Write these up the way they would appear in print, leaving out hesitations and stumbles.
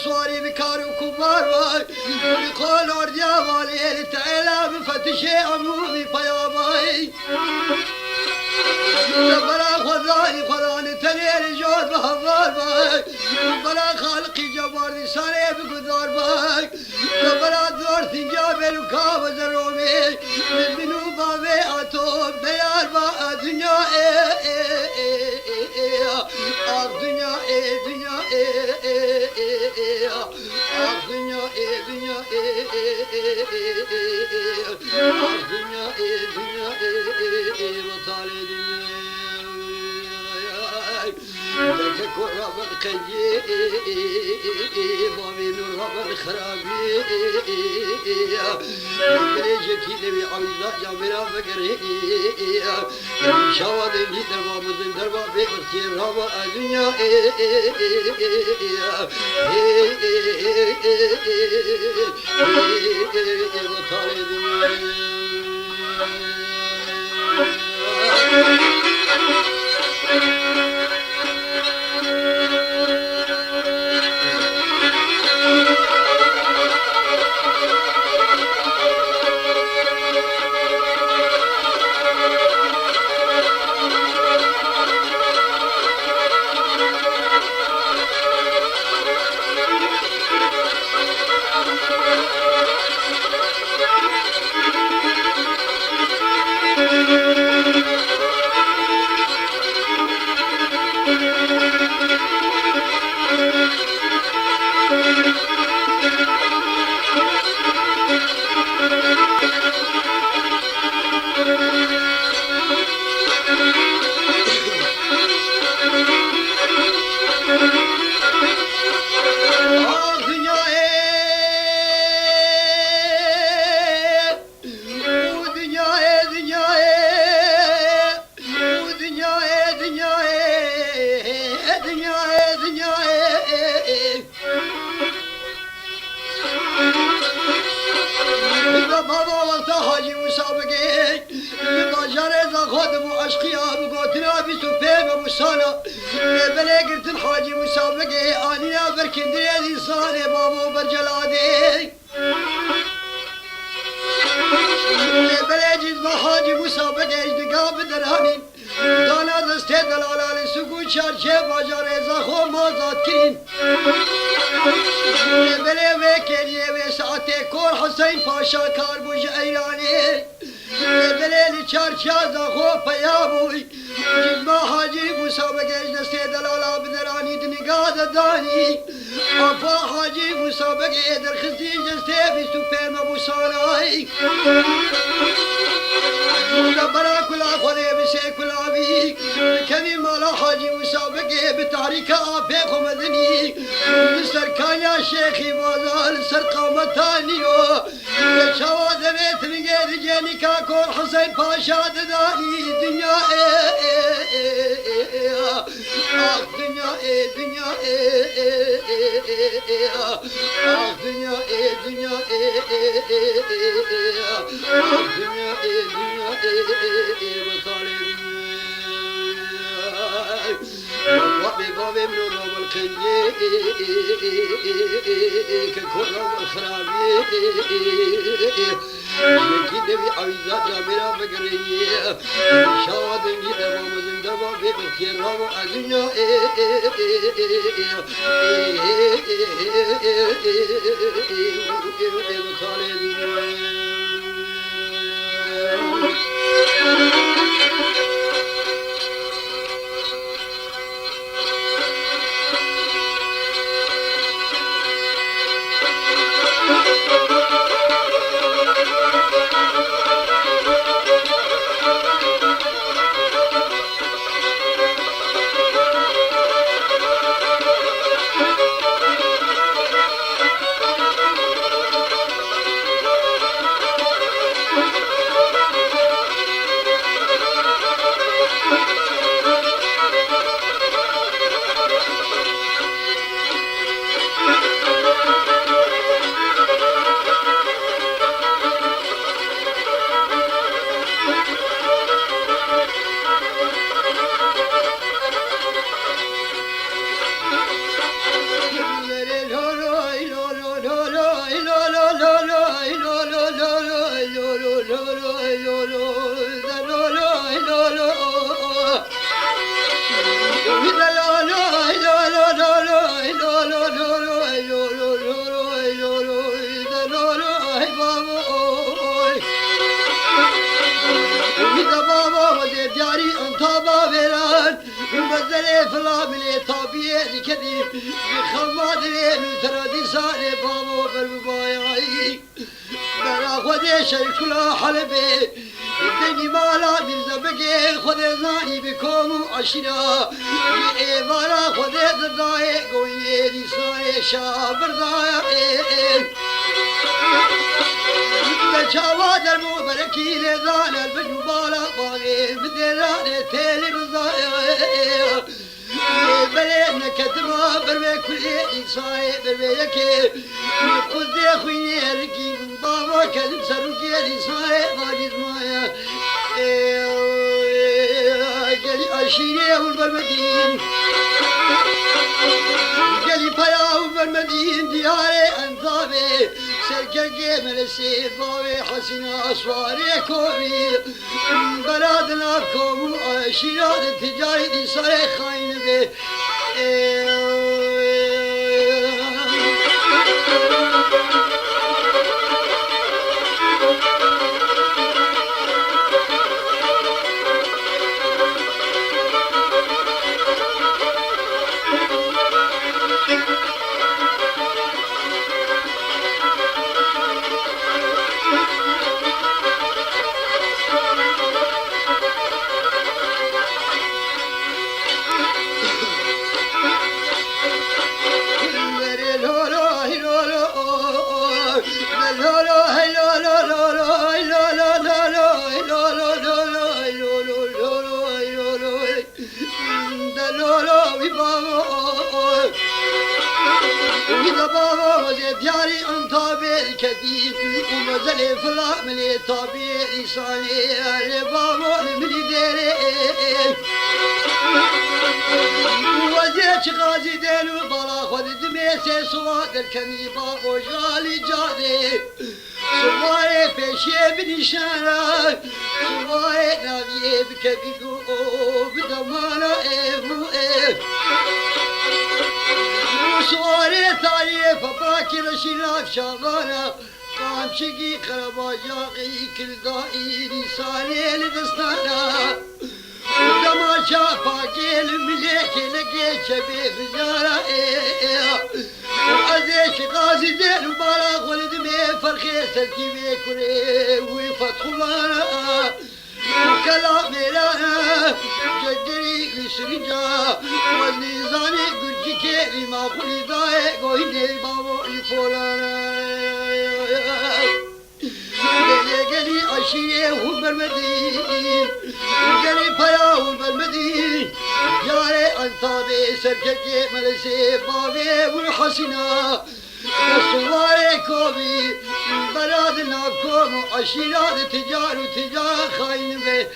سواري بكار وكبار واي بقول أرجع والي تعالى بفتشي عمومي فياباي بلا خذاني تليل جود بهضار باي بلا خالقي جبار لساني بقدار باي بلا دور ثنجابي وكاب زرومي من منو بابي أتوب ديار با دنيا دنيا دنيا دنيا دنيا دنيا وطالي دنيا لك كرة بالخيي بابي من رب الخرابي بريجك نبي عويزة جامرا فقري شواد اللي دربا مزن دربا بيبرتي رابا الدنيا وطالي دنيا حاجی مسابقه باجار ز خودم عشقیا بگوتنا بی تو پیم مسانا بله گرتن حاجی مسابقه آنیا برکندری انسان بابو برجلاده بله جز با حاجی مسابقه اجدگاه بدرانین دانا دسته دلالان سکو چرچه باجار ز خود مازاد کرین بله وکریه و ساعت کور حسین پاشا کار بوش ایرانی بله چرچه ز خود پیابوی جز با حاجی مسابقه اجدسته دلالا بدرانی دنگاه دانی افا حاجی مسابقه درخستی جسته بی سپیم بوسانای برا کلا خوده بسه کلاوی کمی مالا حاجی مسابقه به تحریک آفه خمدنی سرکانیا شیخی بازال سر قامتانیو شواد بیت میگه رجانی کا کور حسین پاشا دانی دنیا آخ دنیا دنیا آخ دنیا دنیا آخ دنیا دنیا وطالي بابي من روب الخلي كالكرة والخرابي لكن نبي عويزات رابنا فقري شواد جدا ومزن دبا بيبرتين رابا الدنيا وطالي بابا وزي دياري انتابا فيران ومزلي فلاملي طابيه لكذي بخماد لي نتردي سالي بابا بالبايعي برا خدي شيكلا حلبي الدني مالا من زبقي خدي زاني بكم عشرا برا خدي زداي قوي دي سالي شابر دايا شواد المباركي لذان البجبالة باغي بدراني تيلي رزايا بلين كتما برمي كل إنساي برمي يكي قدي خويني هلكي من بابا كذب سرقي الإنساي باجي زمايا قالي أشيري والبرمدين قالي بياو بالمدين دياري أنثابي سرقي من السيفاوي حسنا أسواري كومي بلادنا كومو أشيرات التجاري دي صاري خاين بي دياري انطابي الكثير ومزلي فلا ملي طابي لساني لبابا ملي ديري وزيت غازي ديلو بلا خذ دميسي صوات الكنيبا وجالي جادي صواي بشي بنشانة صواي نابي بكبيكو بدمانا ايفو سواري ثانية فباكر شلاف شغالة قام شقي قربا جاقي كل دائي لساني لدستانا ودما شافاكي المليك لقي شبيه فزارة وعزيش غازي دين وباراغ ولدمي فرخي سلكي بيكوري وفتخوانا وكلامي لانا جدري وسرجا والنظامي قرجي كيري ما قولي ضايق قويني بابو لفولانا قالي عشية والبرمدين قالي بيا والبرمدين جاري انتابي سرككي ملسي بابي والحسنا الصواري كوبي بلادنا كوم عشيرات تجار وتجار خاين بي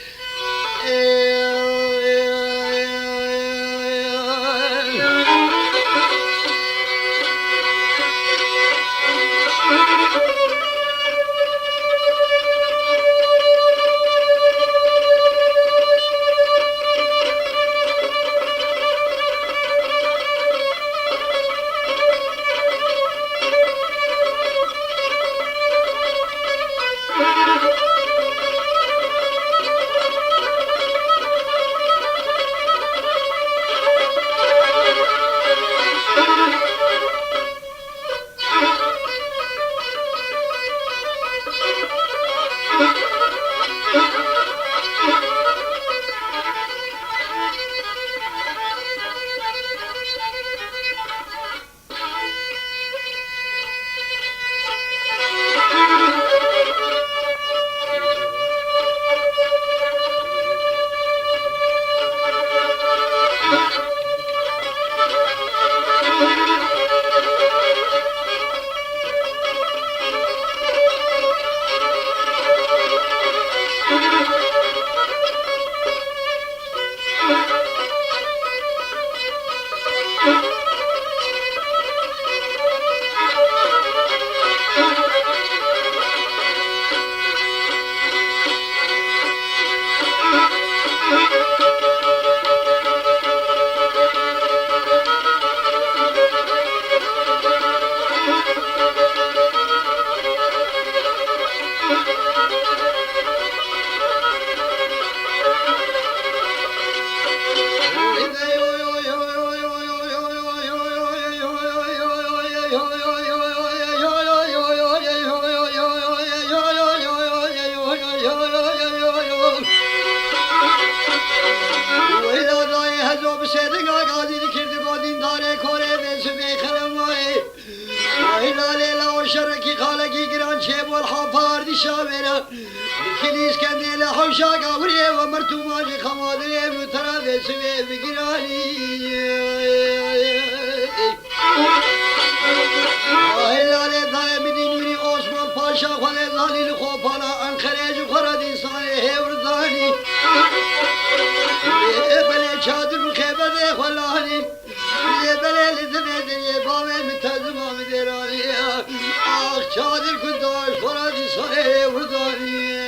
Çadır kundaş paradisane vurdani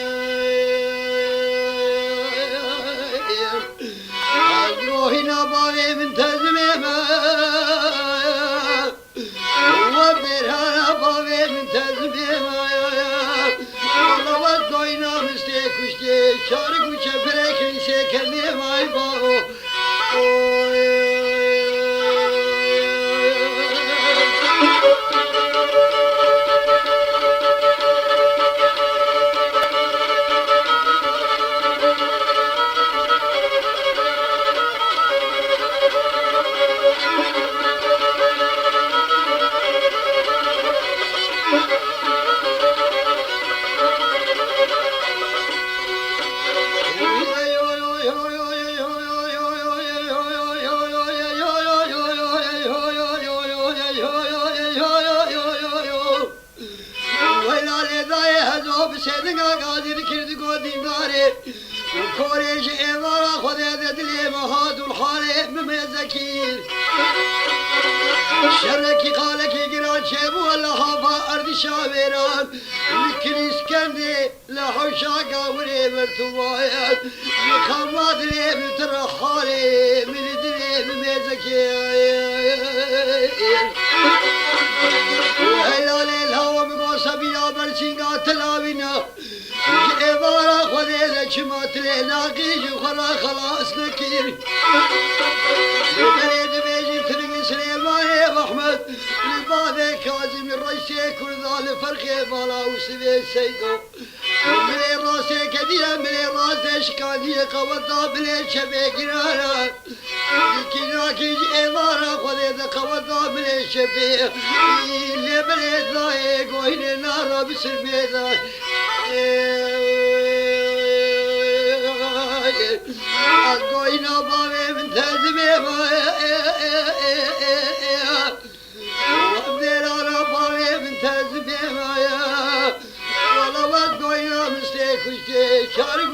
Azrohina bavemin tezmeme Ve berhana bavemin tezmeme Alavat doynam iste kuşte Çarı kuçe perekin sekeme vay bao Koreş evara Khoda dile mahadul hale mezekir Şerreki kaleki giran çebu Allah ba ardi şaveran Likin iskendi la hoşa gavre mertuvaya Yıkamad le mütra hale min dile mezekir Helal el hava mgosa biya berçinga telavina Evara Khoda çimatle naqij khara khalas nakir Beled bejin سليمان أحمد لبعض كاظم الرئيسي كردال فرق بالا وسبي سيدو من راسي كديا من راسي شكانية قوضا بلي شبه قرانا لكن كيج إمارة خذي قوضا بلي شبه اللي بلي ضايق وهنا نارا بسر ميدا أقوينا بابي من تزمي Çarı